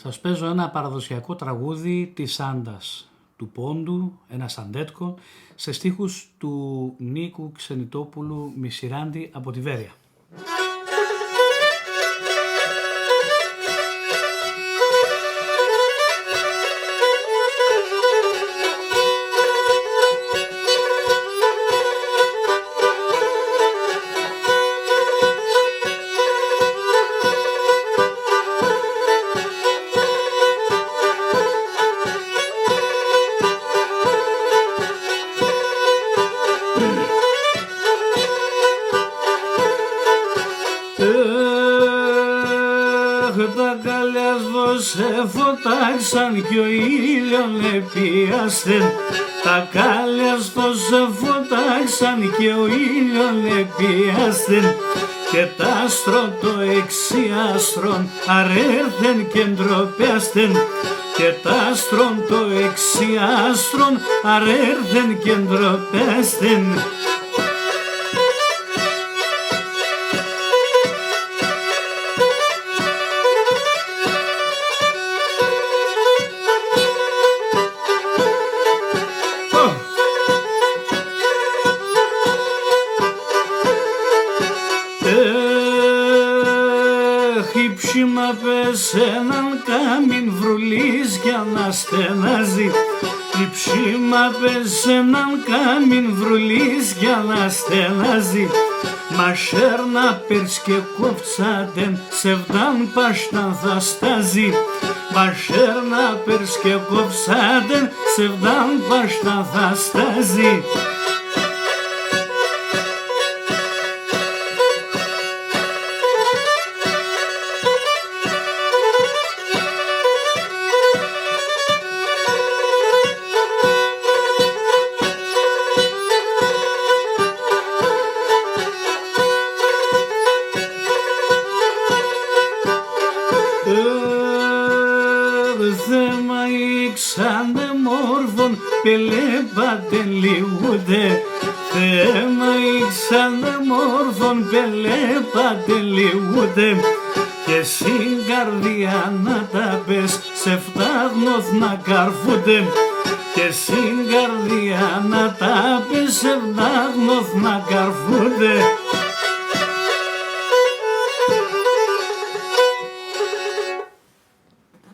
Σας παίζω ένα παραδοσιακό τραγούδι της Άντας, του Πόντου, ένα σαντέτκο, σε στίχους του Νίκου Ξενιτόπουλου Μισιράντη από τη Βέρεια. Τα καλιά σε φωτάξαν κι ο ήλιον επίασθεν. Τα καλιά σε φωτάξαν κι ο ήλιον επίασθεν. Και τ' άστρο το εξιάστρον αρέρθεν και ντροπιάσθεν. Και τ' άστρο το εξιάστρον αρέρθεν και ντροπιάσθεν. Χύψιμα πες έναν κάμιν βρουλής για να στενάζει. Χύψιμα πες έναν κάμιν βρουλής για να στενάζει. Μασέρνα πέρς και κόψατεν σεβδάν πաշταν θα στάζει. Μασέρνα πέρς και κόψατεν σεβδάν πաշταν θα στάζει. Θέμα ήξανε μόρφων πελέπατε λιγούτε. Θέμα ήξανε μόρφων πελέπατε λιγούτε. Και στην καρδιά να τα πες σε φτάγνοθ να καρφούτε. Και στην καρδιά να τα πες σε φτάγνοθ να καρφούτε.